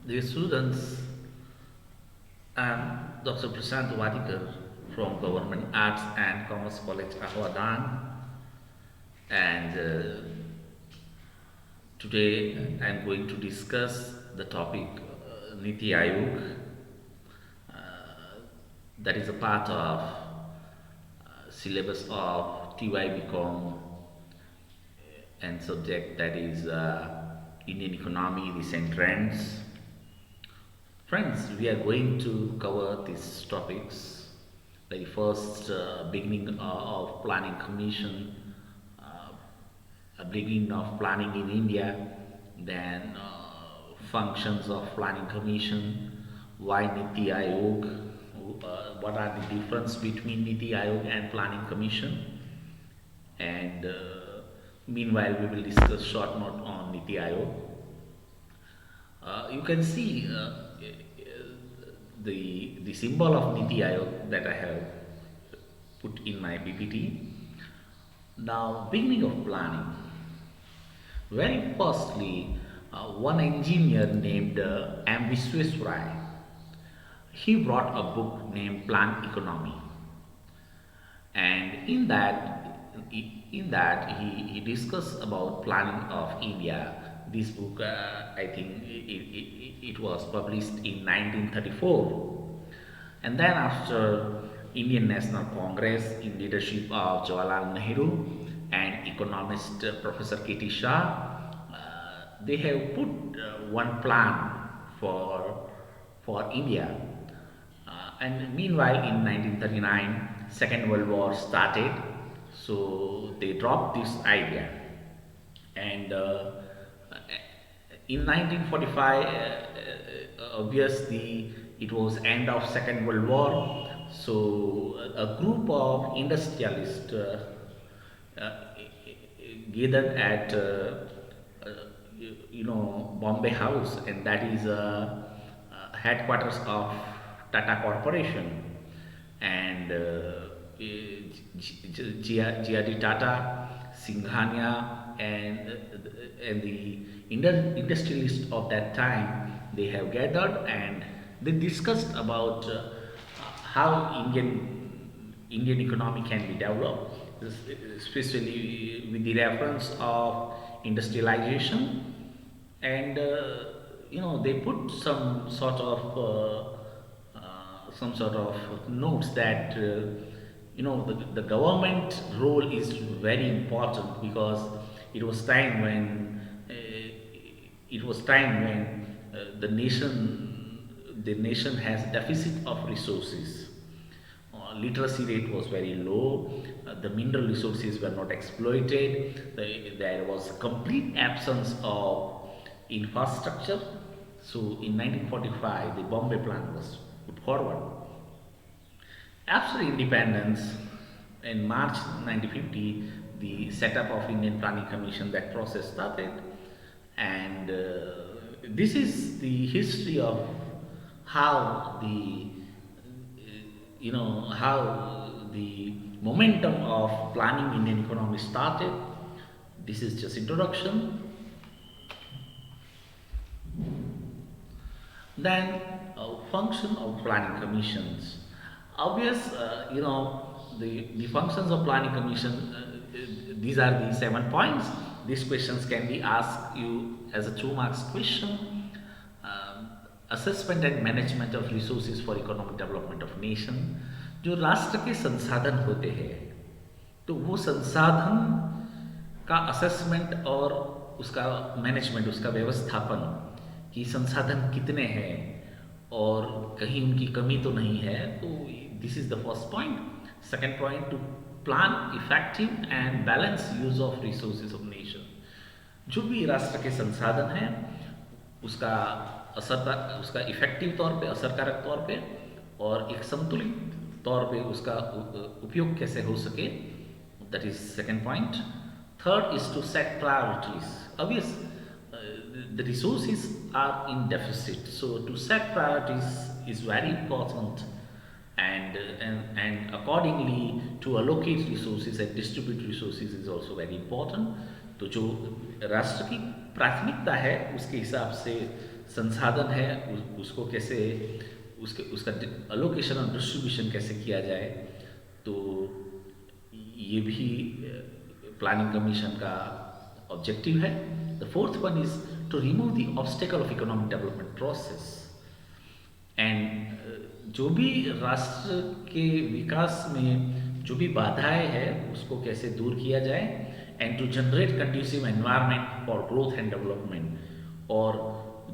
Dear students, I'm Dr. Prashant Wadikar from Government Arts and Commerce College, Ahwadan, and today I'm going to discuss the topic Niti Aayog, that is a part of syllabus of TY and subject that is Indian economy, recent trends. Friends, we are going to cover these topics. Like first, beginning of planning commission, uh, beginning of planning in India, then functions of planning commission, why Niti Aayog, what are the difference between Niti Aayog and planning commission, and meanwhile we will discuss short note on Niti Aayog. You can see the symbol of Niti Aayog that I have put in my PPT. Now, beginning of planning. Very firstly, one engineer named M. Visweswarai, he wrote a book named Plan Economy, and in that he discussed about planning of India. This book, I think, it was published in 1934, and then after Indian National Congress in leadership of Jawaharlal Nehru and economist Professor K.T. Shah, they have put one plan for India. And meanwhile, in 1939, Second World War started, so they dropped this idea. And in 1945, obviously, it was end of Second World War. So a group of industrialists uh, gathered at Bombay House, and that is headquarters of Tata Corporation, and G.R.D. Tata, Singhania, and the industrialists of that time, they have gathered and they discussed about how Indian economy can be developed, especially with the reference of industrialization, and they put some sort of notes that the government role is very important, because it was time when the nation has deficit of resources. Literacy rate was very low. The mineral resources were not exploited. There was a complete absence of infrastructure. So in 1945, the Bombay Plan was put forward. After independence, in March 1950, the setup of Indian Planning Commission, that process started, and this is the history of how the momentum of planning Indian economy started. This is just introduction. Then function of planning commissions. Obvious, the functions of planning commission. These are the 7 points. These questions can be asked you as a 2 marks question. Assessment and management of resources for economic development of nation. जो राष्ट्र के संसाधन होते हैं, तो वो संसाधन का असेसमेंट और उसका मैनेजमेंट, उसका व्यवस्थापन, कि संसाधन कितने हैं और कहीं उनकी कमी तो नहीं है। तो this is the first point. Second point, to plan effective and balance use of resources of nation. जो भी राष्ट्र के संसाधन हैं, उसका उसका इफेक्टिव तौर पे, असरकारक तौर पे, और एक संतुलित तौर पे उसका उपयोग कैसे हो सके, that is second point. Third is to set priorities. obvious the resources are in deficit, so to set priorities is very important, and accordingly to allocate resources and distribute resources is also very important। तो जो राष्ट्र की प्राथमिकता है, उसके हिसाब से संसाधन है उसको कैसे उसके उसका अलोकेशन और डिस्ट्रीब्यूशन कैसे किया जाए, तो ये भी प्लानिंग कमीशन का ऑब्जेक्टिव है। The fourth one is to remove the obstacle of economic development process and जो भी राष्ट्र के विकास में जो भी बाधाएं हैं उसको कैसे दूर किया जाए, and to generate conducive environment for growth and development, और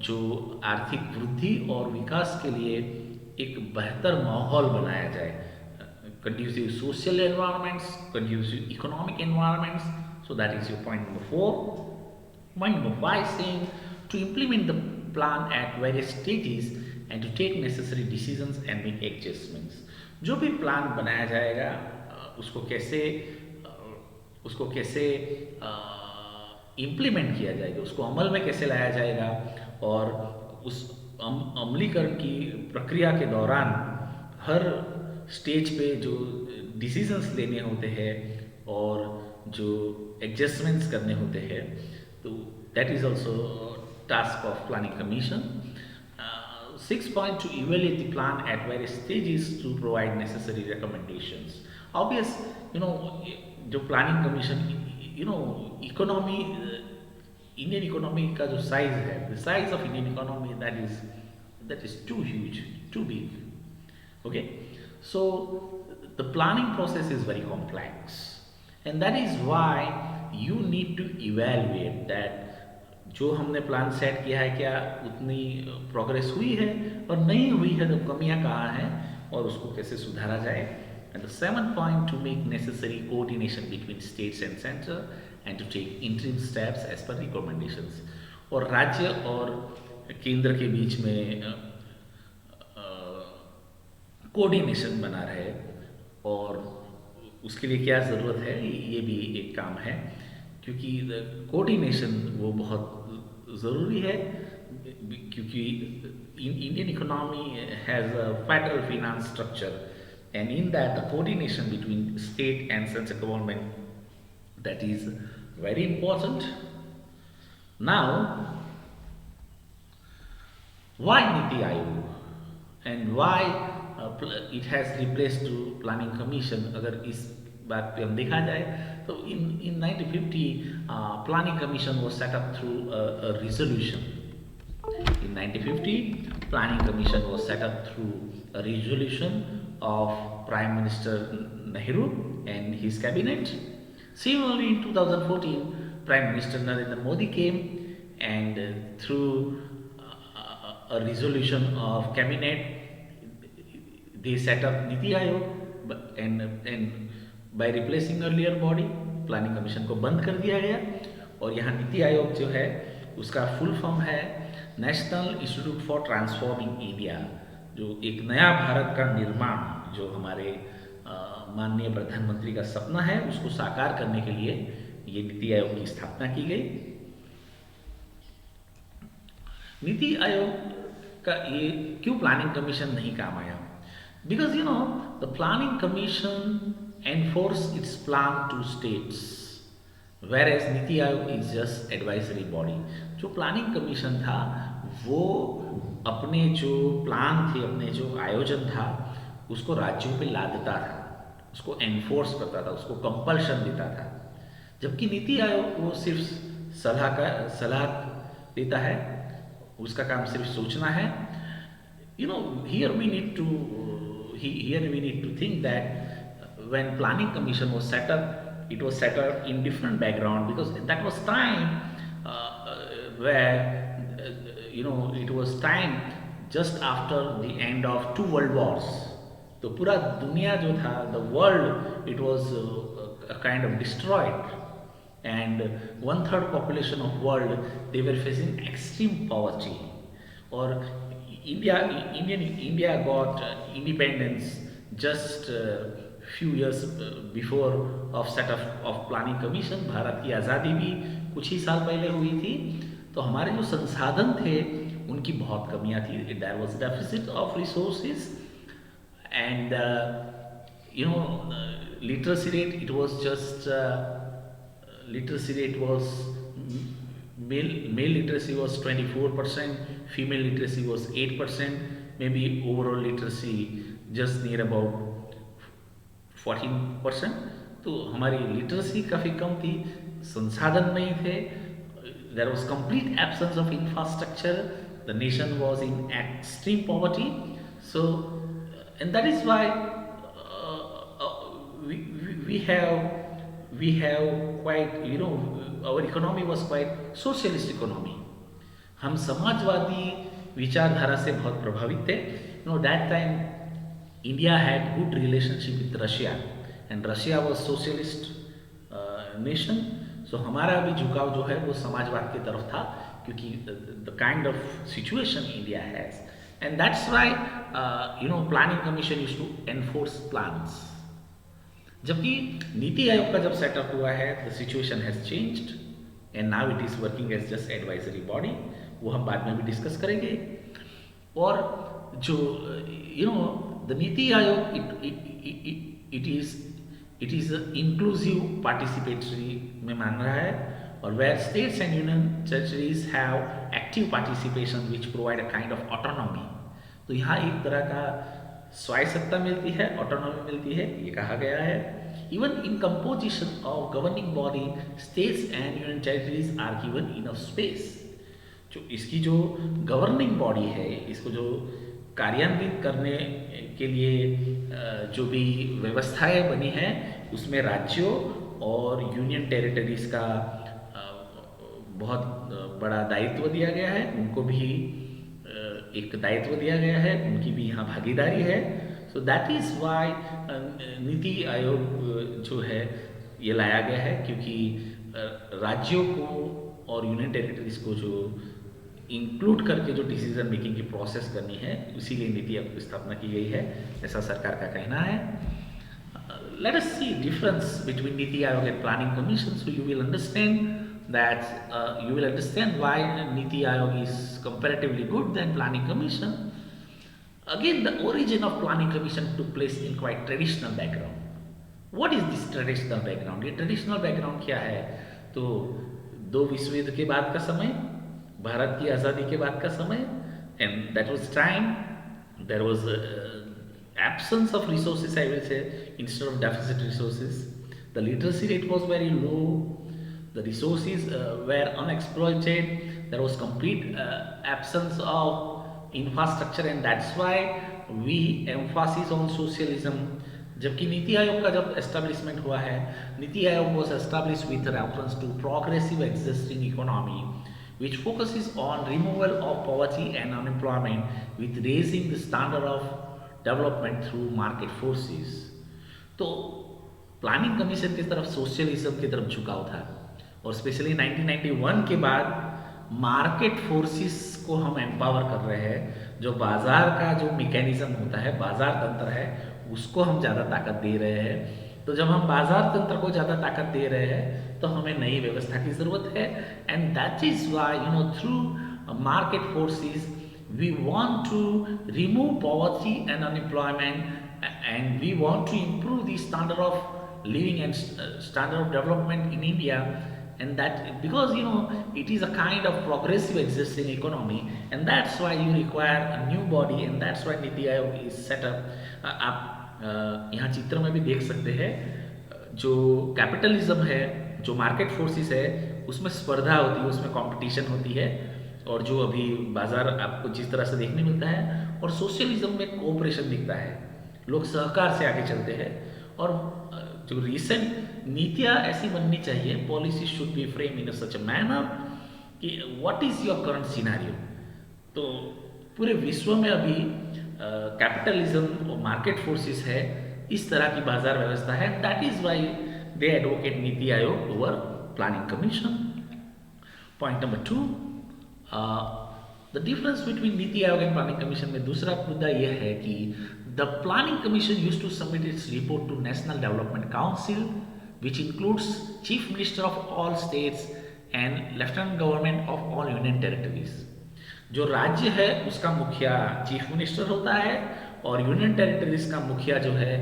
जो आर्थिक वृद्धि और विकास के लिए एक बेहतर माहौल बनाया जाए, conducive social environments, conducive economic environments. So that is your point number 4. Point number 5 saying to implement the plan at various stages and to take necessary decisions and make adjustments. जो भी प्लान बनाया जाएगा उसको कैसे implement किया जाएगा, उसको अमल में कैसे लाया जाएगा, और उस अमलीकरण की प्रक्रिया के दौरान हर स्टेज पे जो डिसीजंस लेने होते हैं और जो एडजस्टमेंट्स करने होते हैं, तो that is also task of planning commission. 6 point to evaluate the plan at various stages to provide necessary recommendations. Obvious, जो planning commission economy Indian economy का जो साइज है, the size of Indian economy that is too huge, too big, okay. So the planning process is very complex, and that is why you need to evaluate that जो हमने plan set किया है क्या उतनी progress हुई है, और नहीं हुई है तो कमियां कहाँ हैं और उसको कैसे सुधारा जाए। And the 7th point to make necessary coordination between states and center and to take interim steps as per recommendations, और राज्य और केंद्र के बीच में कोऑर्डिनेशन बना रहे, और उसके लिए क्या ज़रूरत है ये भी एक काम है, क्योंकि कोऑर्डिनेशन वो बहुत ज़रूरी है, क्योंकि Indian economy has a federal finance structure, and in that the coordination between state and central government that is very important. Now why NITI Aayog and why it has replaced to planning commission, अगर इस बात पे हम देखा जाए तो in 1950 planning commission was set up through a resolution. In 1950 planning commission was set up through a resolution of Prime Minister Nehru and his cabinet. Similarly in 2014 Prime Minister Narendra Modi came, and through a resolution of cabinet they set up NITI Aayog, and by replacing earlier body planning commission को बंद कर दिया गया, और यहाँ नीति आयोग जो है उसका फुल फॉर्म है national institute for transforming India, जो एक नया भारत का निर्माण जो हमारे माननीय प्रधानमंत्री का सपना है उसको साकार करने के लिए ये नीति आयोग की स्थापना की गई। नीति आयोग का ये क्यों प्लानिंग कमीशन नहीं काम आया? Because the planning commission enforce its plan to states, whereas Niti Aayog is just advisory body. जो प्लानिंग कमीशन था वो अपने जो प्लान थे, अपने जो आयोजन था उसको राज्यों पे ला देता था, उसको एनफोर्स करता था, उसको कंपल्शन देता था, जबकि नीति आयोग वो सिर्फ सलाह देता है, उसका काम सिर्फ सोचना है। Here we need to think that when planning commission was set up, it was set up in different background, because that was time where it was time just after the end of 2 world wars. तो पूरा दुनिया जो था, the world, it was a kind of destroyed, and 1/3 population of world they were facing extreme poverty, और India got independence just few years before of set of planning commission. Bharat की आज़ादी भी कुछ ही साल पहले हुई थी, तो हमारे जो संसाधन थे उनकी बहुत कमियां थी. There was deficit of resources, and literacy rate, it was just literacy rate was male literacy was 24%, female literacy was 8%, maybe overall literacy just near about 14%. तो हमारी लिटरेसी काफ़ी कम थी, संसाधन नहीं थे, there was complete absence of infrastructure, the nation was in extreme poverty. So and that is why we have quite, our economy was quite socialist economy. हम समाजवादी विचारधारा से बहुत प्रभावित थे. That time India had good relationship with Russia and Russia was socialist nation. So हमारा भी झुकाव जो है वो समाजवाद की तरफ था, क्योंकि the kind of situation India has, and that's why planning commission used to enforce plans. जबकि नीति आयोग का जब सेटअप हुआ है, the situation has changed and now it is working as just advisory body. वो हम बाद में भी डिस्कस करेंगे. और जो the NITI Aayog it is inclusive participatory में मान रहा है, और where states and union territories have active participation which provide a kind of autonomy. तो यहाँ एक तरह का स्वायत्तता मिलती है, ऑटोनॉमी मिलती है, ये कहा गया है. Even in composition of governing body, states and union territories are given enough space. जो इसकी जो गवर्निंग बॉडी है, इसको जो कार्यान्वित करने के लिए जो भी व्यवस्थाएं बनी हैं, उसमें राज्यों और यूनियन टेरिटरीज का बहुत बड़ा दायित्व दिया गया है. उनको भी एक दायित्व दिया गया है, उनकी भी यहाँ भागीदारी है. सो दैट इज़ वाई नीति आयोग जो है ये लाया गया है, क्योंकि राज्यों को और यूनियन टेरिटरीज को जो इंक्लूड करके जो डिसीजन मेकिंग की प्रोसेस करनी है, इसीलिए नीति आयोग की स्थापना की गई है, ऐसा सरकार का कहना है. Let us C difference between NITI Aayog and planning commission. So you will understand why Niti Aayog is comparatively good than Planning Commission. Again, the origin of Planning Commission took place in quite traditional background. What is this traditional background? ये traditional background क्या है? तो दो विश्व युद्ध के बाद का समय, भारत की आज़ादी के बाद का समय, and that was time there was absence of resources, I will say, instead of deficit resources. The literacy rate was very low. The resources were unexploited. There was complete absence of infrastructure, and that's why we emphasize on socialism. जबकि नीति आयोग का जब establishment हुआ है, NITI Aayog was established with reference to progressive existing economy, which focuses on removal of poverty and unemployment with raising the standard of development through market forces. तो planning commission की तरफ socialism की तरफ झुकाव था, और स्पेशली 1991 के बाद मार्केट फोर्सेस को हम एम्पावर कर रहे हैं. जो बाजार का जो मैकेनिज्म होता है, बाजार तंत्र है, उसको हम ज़्यादा ताकत दे रहे हैं. तो जब हम बाजार तंत्र को ज़्यादा ताकत दे रहे हैं, तो हमें नई व्यवस्था की ज़रूरत है. And that is why through market forces we want to remove poverty and unemployment, and we want to improve the standard of living and standard of development in India. And that because it is a kind of progressive existing economy, and that's why you require a new body, and that's why Niti Aayog is set up. आप यहाँ चित्र में भी देख सकते हैं, जो capitalism है, जो मार्केट फोर्सेस है, उसमें स्पर्धा होती है, उसमें कंपटीशन होती है, और जो अभी बाजार आपको जिस तरह से देखने मिलता है. और सोशलिज्म में कोऑपरेशन दिखता है, लोग सहकार से आगे चलते हैं. और जो रिसेंट नीतियाँ ऐसी बननी चाहिए, policy should be frame in such a manner कि what is your current scenario. तो पूरे विश्व में अभी कैपिटलिज्म और मार्केट फोर्सेस है, इस तरह की बाजार व्यवस्था है. That is why they advocate NITI Aayog over planning commission. Point number 2, the difference between NITI Aayog and planning commission में दूसरा मुद्दा यह है कि the planning commission used to submit its report to National Development Council, which includes chief minister of all states and lieutenant government of all union territories. जो राज्य है उसका मुखिया चीफ मिनिस्टर होता है, और यूनियन टेरिटरीज का मुखिया जो है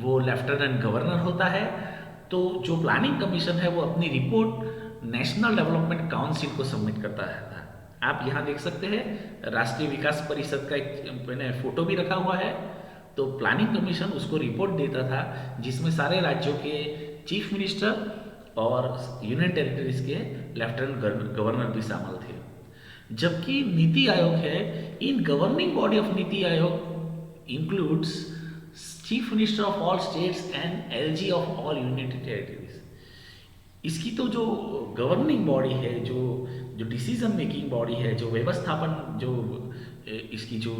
वो लेफ्टिनेंट गवर्नर होता है. तो जो प्लानिंग कमीशन है वो अपनी रिपोर्ट नेशनल डेवलपमेंट काउंसिल को सबमिट करता था। आप यहाँ देख सकते हैं राष्ट्रीय विकास परिषद का एक मैंने फोटो भी रखा हुआ है। तो प्लानिंग कमीशन उसको रिपोर्ट देता था जिसमें सारे राज्यों के चीफ मिनिस्टर और यूनियन टेरिटरीज के लेफ्टिनेंट गवर्नर भी शामिल थे। जबकि नीति आयोग है, इन governing body of NITI Aayog includes chief minister of all states and LG of all union territories. इसकी तो जो गवर्निंग बॉडी है, जो जो डिसीजन मेकिंग बॉडी है, जो व्यवस्थापन, जो इसकी जो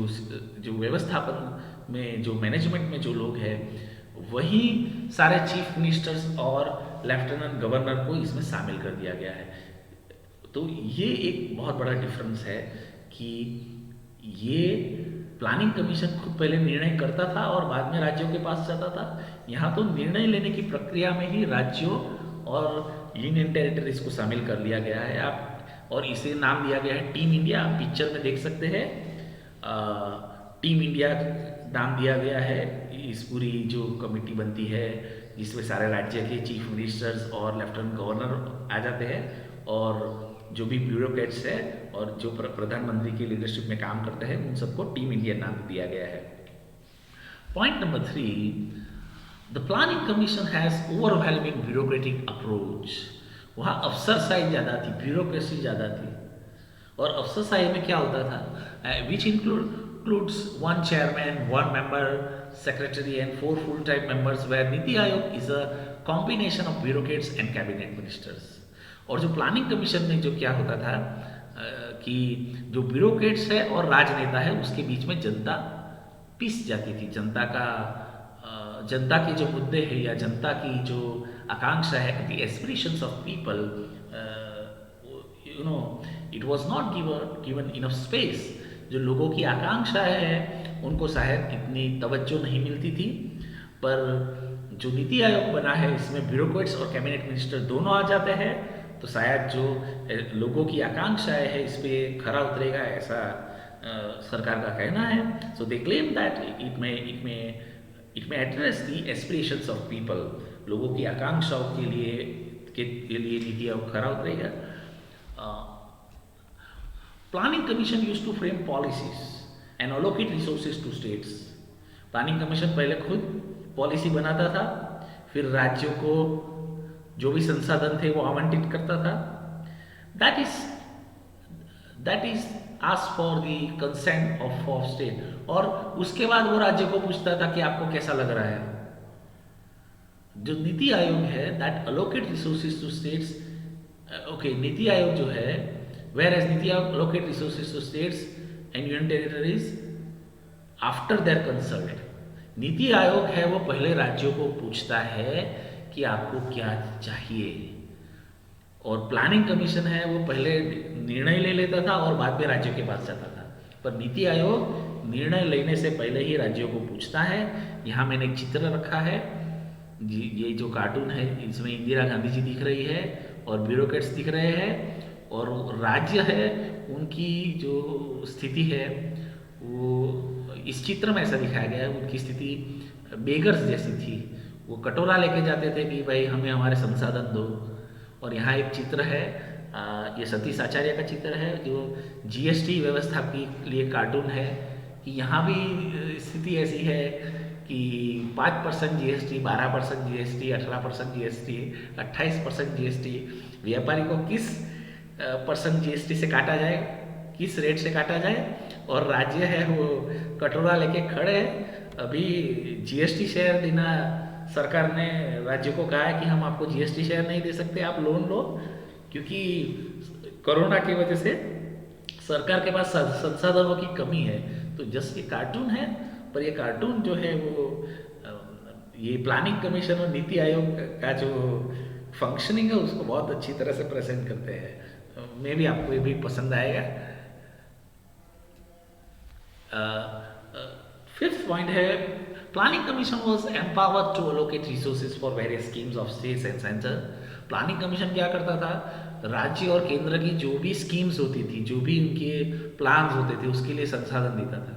व्यवस्थापन में, जो मैनेजमेंट में जो लोग हैं, वही सारे चीफ मिनिस्टर्स और लेफ्टिनेंट गवर्नर को इसमें शामिल कर दिया गया है। तो ये एक बहुत बड़ा डिफरेंस है कि ये प्लानिंग कमीशन खुद पहले निर्णय करता था और बाद में राज्यों के पास जाता था। यहाँ तो निर्णय लेने की प्रक्रिया में ही राज्यों और यूनियन टेरिटरीज को शामिल कर लिया गया है। आप और इसे नाम दिया गया है टीम इंडिया। आप पिक्चर में देख सकते हैं टीम इंडिया नाम दिया गया है। इस पूरी जो कमेटी बनती है जिसमें सारे राज्य के चीफ मिनिस्टर्स और लेफ्टिनेंट गवर्नर आ जाते हैं और जो भी ब्यूरोक्रेट्स है और जो प्रधानमंत्री की लीडरशिप में काम करते हैं उन सबको टीम इंडिया नाम दिया गया है। Point number 3, the planning commission has overwhelming bureaucratic approach. वहाँ अफसरशाही ज़्यादा थी, ब्यूरोक्रेसी ज़्यादा थी। और अफसरशाही में क्या होता था, विच includes one chairman, one member, secretary and 4 full-time members, where NITI Aayog is a combination of bureaucrats and cabinet ministers। और जो प्लानिंग कमीशन में जो क्या होता था कि जो ब्यूरोक्रेट्स है और राजनेता है उसके बीच में जनता पिस जाती थी। जनता के जो मुद्दे हैं या जनता की जो आकांक्षा है, the aspirations of people, it was not given enough space। जो लोगों की आकांक्षा है उनको शायद इतनी तवज्जो नहीं मिलती थी। पर जो नीति आयोग बना है इसमें ब्यूरोक्रेट्स और कैबिनेट मिनिस्टर दोनों आ जाते हैं, तो शायद जो लोगों की आकांक्षाएं है इस पे खरा उतरेगा, ऐसा सरकार का कहना है। So they claim that it may address the aspirations of people. लोगों की आकांक्षाओं के लिए नीति आयोग खरा उतरेगा। Planning commission used to frame policies and allocate resources to states. Planning commission पहले खुद पॉलिसी बनाता था, फिर राज्यों को जो भी संसाधन थे वो आवंटित करता था। That is ask for the consent of state, और उसके बाद वो राज्य को पूछता था कि आपको कैसा लग रहा है। जो नीति आयोग है that allocate resources to states. Okay, NITI Aayog जो है, whereas NITI Aayog allocate resources to states and union territories after their consult। नीति आयोग है वो पहले राज्यों को पूछता है कि आपको क्या चाहिए, और प्लानिंग कमीशन है वो पहले निर्णय ले लेता था और बाद में राज्यों के पास जाता था। पर नीति आयोग निर्णय लेने से पहले ही राज्यों को पूछता है। यहाँ मैंने एक चित्र रखा है, ये जो कार्टून है इसमें इंदिरा गांधी जी दिख रही है और ब्यूरोक्रेट्स दिख रहे हैं, और राज्य है उनकी जो स्थिति है वो इस चित्र में ऐसा दिखाया गया है। उनकी स्थिति बेगर्स जैसी थी। वो कटोरा लेके जाते थे कि भाई हमें हमारे संसाधन दो। और यहाँ एक चित्र है, ये सतीश आचार्य का चित्र है जो जीएसटी व्यवस्था के लिए कार्टून है कि यहाँ भी स्थिति ऐसी है कि 5% जीएसटी, 12% जीएसटी, 18% जीएसटी, 28% जीएसटी। व्यापारी को किस परसेंट जीएसटी से काटा जाए, किस रेट से काटा जाए, और राज्य है वो कटोरा लेके खड़े हैं। अभी जीएसटी शेयर देना सरकार ने राज्य को कहा है कि हम आपको जीएसटी शेयर नहीं दे सकते, आप लोन लो, क्योंकि कोरोना की वजह से सरकार के पास संसाधनों की कमी है। तो जस्ट ये कार्टून है, पर ये कार्टून जो है वो ये प्लानिंग कमीशन और नीति आयोग का जो फंक्शनिंग है उसको बहुत अच्छी तरह से प्रेजेंट करते हैं। मे भी आपको ये भी पसंद आएगा। फिफ्थ पॉइंट है, planning commission was empowered to allocate resources for various schemes of states and centre. Planning commission क्या करता था, राज्य और केंद्र की जो भी स्कीम्स होती थी, जो भी उनके प्लान्स होते थे, उसके लिए संसाधन देता था।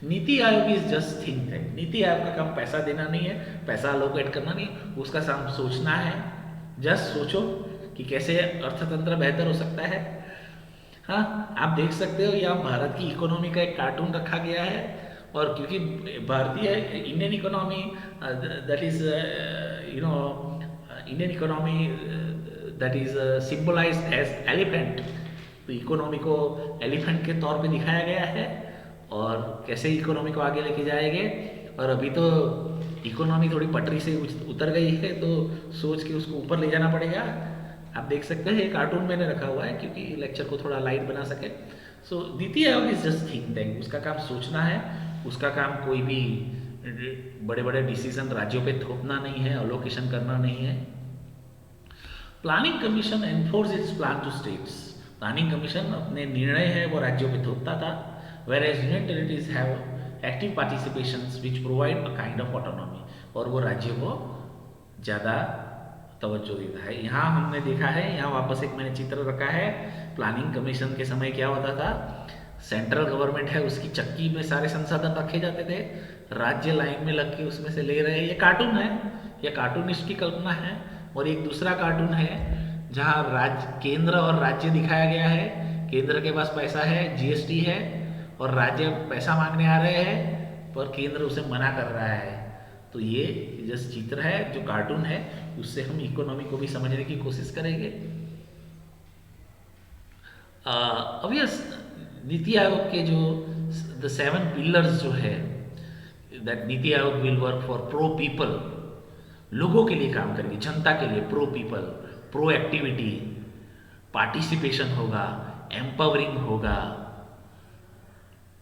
NITI Aayog is just think tank. NITI Aayog का काम पैसा देना नहीं है, पैसा अलोकेट करना नहीं है, उसका काम सोचना है। जस्ट सोचो कि कैसे अर्थतंत्र बेहतर हो सकता है। हाँ, आप देख सकते हो यहाँ भारत की इकोनॉमी का एक कार्टून रखा गया है, और क्योंकि भारतीय Indian economy that is you know Indian economy that is symbolised as elephant, तो इकोनॉमी को एलिफेंट के तौर पे दिखाया गया है और कैसे इकोनॉमी को आगे लेके जाएंगे। और अभी तो इकोनॉमी थोड़ी पटरी से उतर गई है, तो सोच के उसको ऊपर ले जाना पड़ेगा। आप देख सकते हैं, कार्टून मैंने रखा हुआ है क्योंकि लेक्चर को थोड़ा लाइट बना सके। सो NITI Aayog is just think tank, उसका काम सोचना है, उसका काम कोई भी बड़े बड़े डिसीजन राज्यों पे थोपना नहीं है, अलोकेशन करना नहीं है। Planning commission enforce its plan to states, planning commission अपने निर्णय है वो राज्यों पे थोपता था, whereas union territories have active participations which provide a kind of autonomy, और वो राज्यों को ज़्यादा तवज्जो देता है। यहाँ हमने देखा है, यहाँ वापस एक मैंने चित्र रखा है, प्लानिंग कमीशन के समय क्या होता था, सेंट्रल गवर्नमेंट है उसकी चक्की में सारे संसाधन रखे जाते थे, राज्य लाइन में लग के उसमें से ले रहे हैं। ये कार्टून है, ये कार्टूनिस्ट की कल्पना है। और एक दूसरा कार्टून है जहाँ राज्य, केंद्र और राज्य दिखाया गया है, केंद्र के पास पैसा है, जीएसटी है, और राज्य पैसा मांगने आ रहे हैं पर केंद्र उसे मना कर रहा है। तो ये जस्ट चित्र है जो कार्टून है, उससे हम इकोनॉमी को भी समझने की कोशिश करेंगे। ऑब्वियस नीति आयोग के जो द 7 पिलर्स जो है, that NITI Aayog will work for pro people, लोगों के लिए काम करेंगे, जनता के लिए, pro people, pro activity, participation होगा, एम्पावरिंग होगा,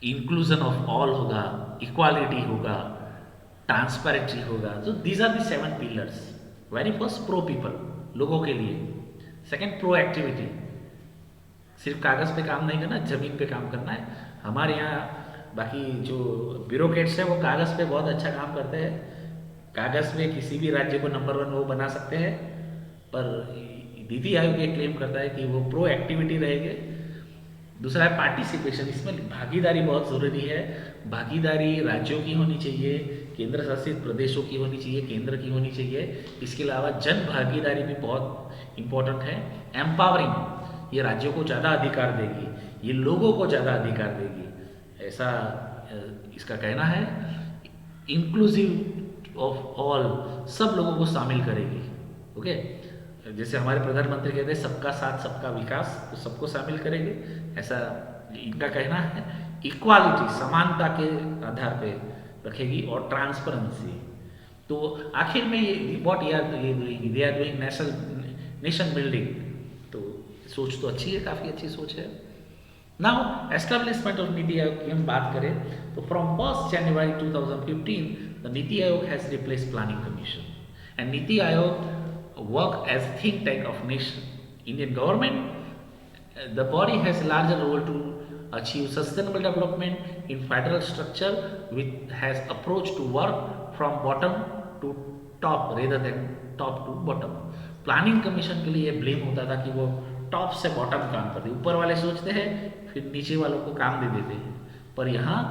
इंक्लूजन ऑफ ऑल होगा, इक्वालिटी होगा, ट्रांसपेरेंसी होगा। तो these are the 7 pillars. Very first pro people, लोगों के लिए। सेकंड प्रो एक्टिविटी, सिर्फ कागज पे काम नहीं करना, जमीन पे काम करना है। हमारे यहाँ बाकी जो ब्यूरोक्रेट्स हैं वो कागज पे बहुत अच्छा काम करते हैं, कागज में किसी भी राज्य को नंबर 1 वो बना सकते हैं, पर नीति आयोग ये क्लेम करता है कि वो प्रो एक्टिविटी रहेंगे। दूसरा है पार्टिसिपेशन, इसमें भागीदारी बहुत ज़रूरी है। भागीदारी राज्यों की होनी चाहिए, केंद्र शासित प्रदेशों की होनी चाहिए, केंद्र की होनी चाहिए। इसके अलावा जन भागीदारी भी बहुत इम्पोर्टेंट है। एम्पावरिंग, ये राज्यों को ज़्यादा अधिकार देगी, ये लोगों को ज़्यादा अधिकार देगी, ऐसा इसका कहना है। इंक्लूसिव ऑफ ऑल, सब लोगों को शामिल करेगी। ओके, जैसे हमारे प्रधानमंत्री कहते हैं सबका साथ सबका विकास, तो सबको शामिल करेंगे, ऐसा इनका कहना है। इक्वालिटी, समानता के आधार पे रखेगी, और ट्रांसपेरेंसी। तो आखिर में ये what they are doing nation building. तो सोच तो अच्छी है, काफ़ी अच्छी सोच है। Now establishment of NITI Aayog की हम बात करें तो from 1 January 2015 the NITI Aayog has replace planning commission, and NITI Aayog work as think tank of nation Indian government. The body has a larger role to achieve sustainable development in federal structure, which has approach to work from bottom to top rather than top to bottom. Planning commission के लिए blame होता था कि वो top से bottom काम करते, ऊपर वाले सोचते हैं फिर नीचे वालों को काम दे देते हैं, पर यहाँ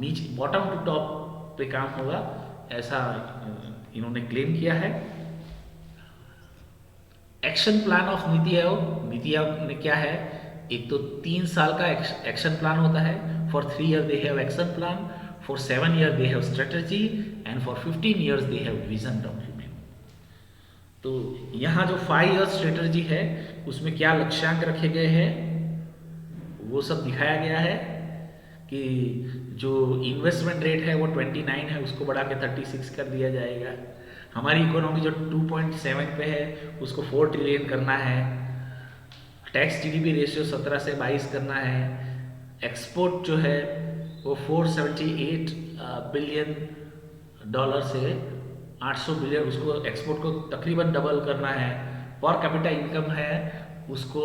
नीचे बॉटम टू टॉप पे काम होगा, ऐसा इन्होंने क्लेम किया है। Action plan of NITI Aayog, NITI Aayog में क्या है, एक तो 3 साल का एक्शन प्लान होता है। For 3 year they have action plan, for 7 year they have strategy, and for 15 years they have vision document. तो यहाँ जो 5 ईयर स्ट्रेटजी है उसमें क्या लक्ष्यांक रखे गए हैं वो सब दिखाया गया है, कि जो इन्वेस्टमेंट रेट है वो 29 है, उसको बढ़ा के 36 कर दिया जाएगा। हमारी इकोनॉमी जो 2.7 पे है उसको 4 ट्रिलियन करना है। टैक्स जीडीपी रेशियो 17 से 22 करना है। एक्सपोर्ट जो है वो 478 बिलियन डॉलर से 800 बिलियन, उसको एक्सपोर्ट को तकरीबन डबल करना है। पर कैपिटा इनकम है उसको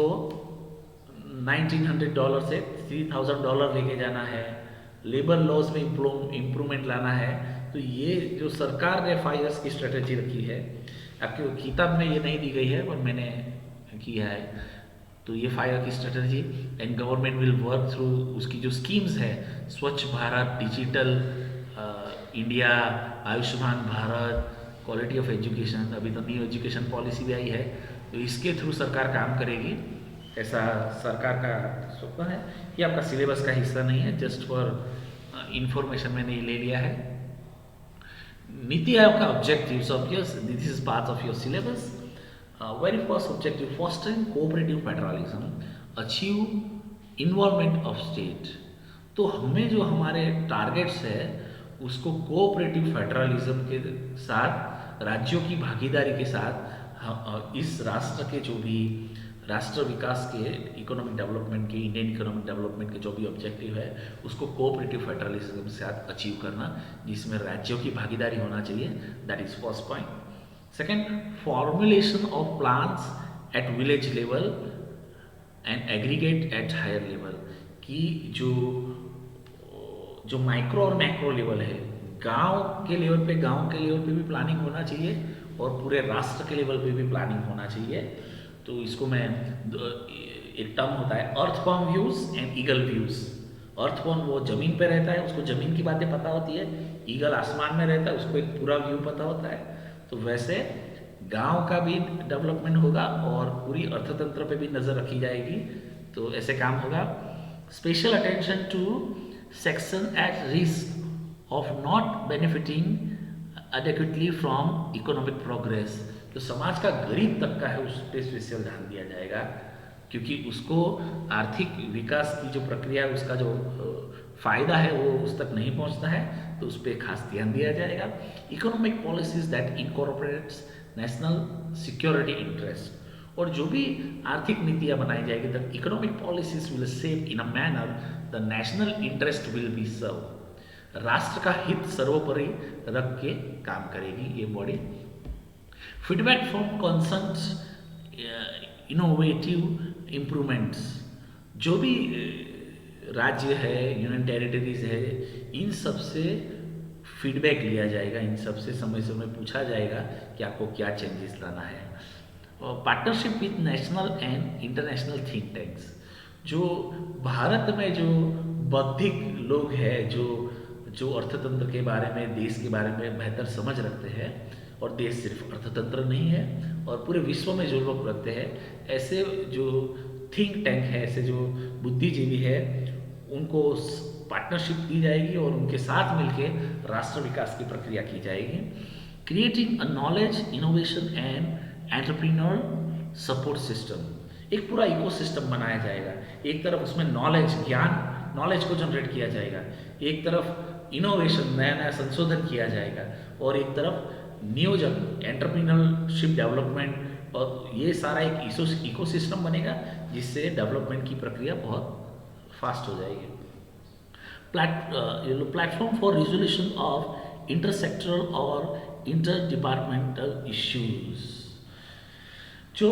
$1900 से $3000 लेके जाना है। लेबर लॉज में इम्प्रूवमेंट लाना है। तो ये जो सरकार ने 5 ईयर्स की स्ट्रेटेजी रखी है, आपके किताब में ये नहीं दी गई है पर मैंने किया है, तो ये 5 ईयर की strategy and government will work through उसकी जो स्कीम्स है, स्वच्छ Bharat, digital India, Ayushman Bharat, quality of education, अभी तो न्यू एजुकेशन पॉलिसी भी आई है, तो इसके थ्रू सरकार काम करेगी, ऐसा सरकार का स्वप्न है। ये आपका सिलेबस का हिस्सा नहीं है, जस्ट फॉर इंफॉर्मेशन मैंने ये ले लिया है। नीति आयोग का objectives of your, this is part of your syllabus. Very first objective, fostering cooperative federalism, achieve involvement of state. तो हमें जो हमारे टारगेट्स है उसको कोऑपरेटिव फेडरलिज्म के साथ, राज्यों की भागीदारी के साथ, इस राष्ट्र के जो भी राष्ट्र विकास के, इकोनॉमिक डेवलपमेंट के, इंडियन इकोनॉमिक डेवलपमेंट के जो भी ऑब्जेक्टिव है उसको कोऑपरेटिव फेडरलिज्म के साथ अचीव करना, जिसमें राज्यों की भागीदारी होना चाहिए। That is first point. Second, formulation of plans at village level and aggregate at higher level, कि जो माइक्रो और मैक्रो लेवल है, गांव के लेवल पे भी प्लानिंग होना चाहिए और पूरे राष्ट्र के लेवल पे भी प्लानिंग होना चाहिए। तो इसको मैं, एक टर्म होता है earthworm views and eagle views. Earthworm वो जमीन पे रहता है, उसको जमीन की बातें पता होती है। ईगल आसमान में रहता है, उसको एक पूरा व्यू पता होता है। तो वैसे गांव का भी डेवलपमेंट होगा और पूरी अर्थतंत्र पे भी नज़र रखी जाएगी। तो ऐसे काम होगा। Special attention to section at risk of not benefiting adequately from economic progress. जो समाज का गरीब तबका है उस पर स्पेशल ध्यान दिया जाएगा, क्योंकि उसको आर्थिक विकास की जो प्रक्रिया है उसका जो फायदा है वो उस तक नहीं पहुंचता है, तो उस पर खास ध्यान दिया जाएगा। Economic policies that incorporates national security interest, और जो भी आर्थिक नीतियाँ बनाई जाएगी, the economic policies will serve in a manner the national interest will be serve. राष्ट्र का हित सर्वोपरि रख के काम करेगी ये बॉडी। Feedback from concerns innovative improvements, जो भी राज्य है, यूनियन टेरिटरीज है, इन सब से फीडबैक लिया जाएगा, इन सब से समय समय पूछा जाएगा कि आपको क्या चेंजेस लाना है। और partnership with national and international think tanks, जो भारत में जो बौद्धिक लोग हैं, जो अर्थतंत्र के बारे में, देश के बारे में बेहतर समझ रखते हैं, और देश सिर्फ अर्थतंत्र नहीं है और पूरे विश्व में जो लोग रखते हैं, ऐसे जो थिंक टैंक है, ऐसे जो बुद्धिजीवी है, उनको पार्टनरशिप दी जाएगी और उनके साथ मिलके राष्ट्र विकास की प्रक्रिया की जाएगी। Creating a knowledge innovation and entrepreneur support system, एक पूरा इकोसिस्टम बनाया जाएगा। एक तरफ उसमें नॉलेज को जनरेट किया जाएगा, एक तरफ इनोवेशन, नया नया संशोधन किया जाएगा, और एक तरफ नियोजन, एंटरप्रेन्योरशिप डेवलपमेंट, और ये सारा एक इकोसिस्टम बनेगा जिससे डेवलपमेंट की प्रक्रिया बहुत फास्ट हो जाएगी। प्लेटफॉर्म फॉर रिजोल्यूशन ऑफ इंटरसेक्टरल और इंटर डिपार्टमेंटल इश्यूज, जो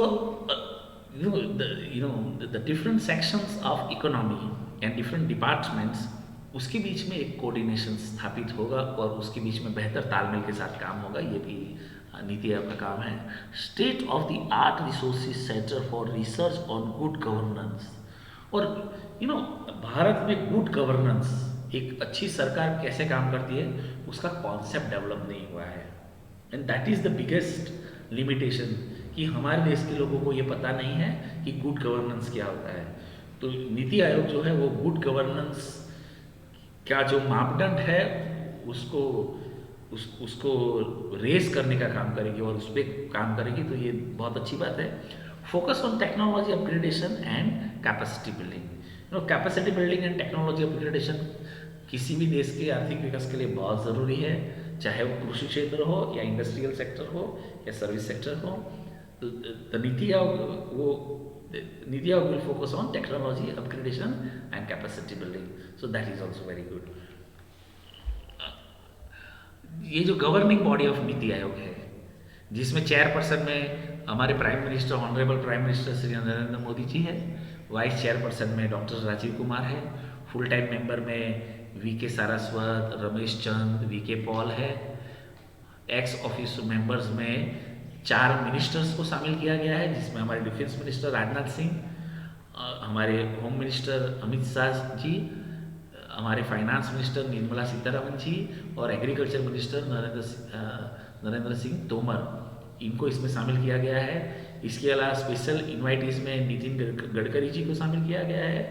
the different sections of economy and different departments, उसके बीच में एक कोऑर्डिनेशन स्थापित होगा और उसके बीच में बेहतर तालमेल के साथ काम होगा। ये भी नीति आयोग का काम है। State of the art resources centre for research on good governance, और भारत में गुड गवर्नेंस, एक अच्छी सरकार कैसे काम करती है, उसका कॉन्सेप्ट डेवलप नहीं हुआ है। And that is the biggest limitation, कि हमारे देश के लोगों को ये पता नहीं है कि गुड गवर्नेंस क्या होता है। तो नीति आयोग जो है वो गुड गवर्नेंस का जो मापदंड है उसको रेस करने का काम करेगी और उस पर काम करेगी, तो ये बहुत अच्छी बात है। Focus on technology upgradation and capacity building. Capacity building and technology upgradation किसी भी देश के आर्थिक विकास के लिए बहुत ज़रूरी है, चाहे वो कृषि क्षेत्र हो या इंडस्ट्रियल सेक्टर हो या सर्विस सेक्टर हो। तो NITI Aayog will focus on technology upgradation and capacity building, so that is also very good. ये जो गवर्निंग बॉडी ऑफ नीति आयोग है, जिसमें चेयरपर्सन में हमारे prime minister, honourable prime minister Shri Narendra Modi ji है, वाइस चेयरपर्सन में डॉक्टर राजीव कुमार है, फुल टाइम मेंबर में वीके सारस्वत, रमेश चंद, वीके पॉल है, एक्स ऑफिस मेंबर्स में 4 मिनिस्टर्स को शामिल किया गया है, जिसमें हमारे डिफेंस मिनिस्टर राजनाथ सिंह, हमारे होम मिनिस्टर अमित शाह जी, हमारे फाइनेंस मिनिस्टर निर्मला सीतारमण जी और एग्रीकल्चर मिनिस्टर नरेंद्र सिंह तोमर, इनको इसमें शामिल किया गया है। इसके अलावा स्पेशल इन्वाइटीज में नितिन गडकरी जी को शामिल किया गया है,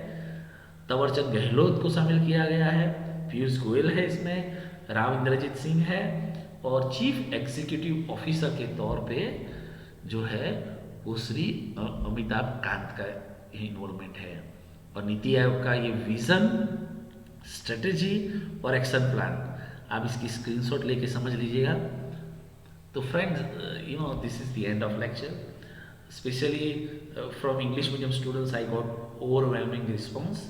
तवरचंद गहलोत को शामिल किया गया है, पीयूष गोयल है इसमें, राव इंद्रजीत सिंह है, और चीफ एग्जीक्यूटिव ऑफिसर के तौर पे जो है वो श्री अमिताभ कांत का इन्वॉल्वमेंट है। और नीति आयोग का ये विजन, स्ट्रेटेजी और एक्शन प्लान आप इसकी स्क्रीनशॉट लेके समझ लीजिएगा। तो friends, this is the end of lecture. Especially from English medium students, I got overwhelming response,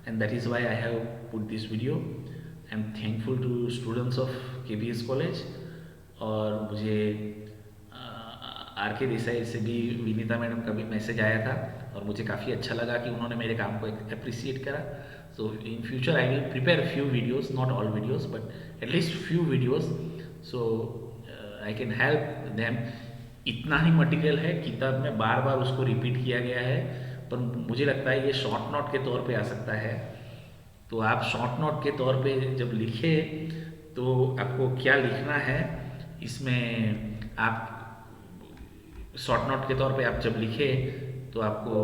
and that is why I have put this video. I'm thankful to students of KBS College, और मुझे are के देसाई से भी Vinita madam का भी message आया था और मुझे काफ़ी अच्छा लगा कि उन्होंने मेरे काम को अप्रिसिएट करा। So in future I will prepare few videos, not all videos but at least few videos, so I can help them. इतना ही मटेरियल है, किताब में बार बार उसको रिपीट किया गया है, पर मुझे लगता है ये शॉर्ट नोट के तौर पे आ सकता है। तो आप शॉर्ट नोट के तौर पे जब लिखे तो आपको क्या लिखना है, इसमें आप शॉर्ट नोट के तौर पे आप जब लिखे तो आपको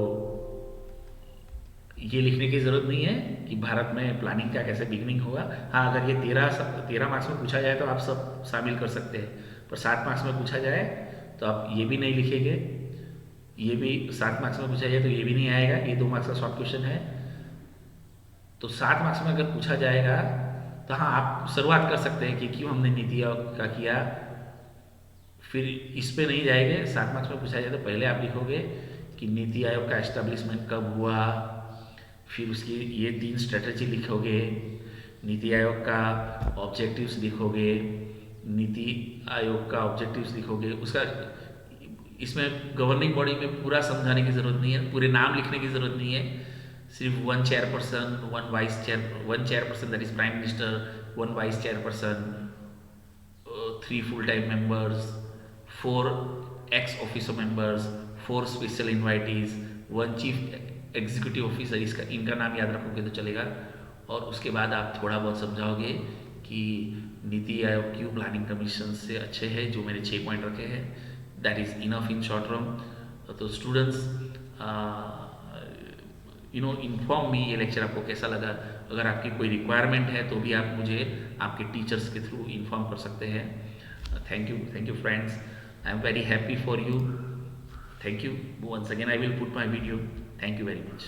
ये लिखने की ज़रूरत नहीं है कि भारत में प्लानिंग का कैसे बिगनिंग हुआ। हाँ, अगर ये 13 मार्क्स में पूछा जाए तो आप सब शामिल कर सकते हैं, पर 7 मार्क्स में पूछा जाए तो आप ये भी नहीं लिखेंगे, ये भी 7 मार्क्स में पूछा जाए तो ये भी नहीं आएगा, ये 2 मार्क्स का शॉर्ट क्वेश्चन है। तो 7 मार्क्स में अगर पूछा जाएगा तो हाँ, आप शुरुआत कर सकते हैं कि क्यों हमने नीति आयोग का किया, फिर इस पे नहीं जाएंगे। 7 मार्क्स में पूछा जाए तो पहले आप लिखोगे कि नीति आयोग का एस्टेब्लिशमेंट कब हुआ, फिर उसकी ये 3 स्ट्रेटजी लिखोगे, नीति आयोग का ऑब्जेक्टिव्स लिखोगे, नीति आयोग का ऑब्जेक्टिव्स लिखोगे। उसका इसमें गवर्निंग बॉडी में पूरा समझाने की ज़रूरत नहीं है, पूरे नाम लिखने की ज़रूरत नहीं है, सिर्फ 1 chairperson, 1 chairperson that is prime minister, 1 vice chairperson, 3 full time members, 4 x officer members, 4 special invitees, 1 chief executive officer, इसका इनका नाम याद रखोगे तो चलेगा। और उसके बाद आप थोड़ा बहुत समझाओगे कि नीति आयोग क्यों प्लानिंग कमीशन से अच्छे हैं, जो मैंने 6 पॉइंट रखे हैं। That is enough in short term. तो स्टूडेंट्स, इन्फॉर्म मी ये लेक्चर आपको कैसा लगा। अगर आपकी कोई रिक्वायरमेंट है तो भी आप मुझे आपके टीचर्स के थ्रू इन्फॉर्म कर सकते हैं। Thank you friends, I am very happy for you. Thank you once again, I will put my video. Thank you very much.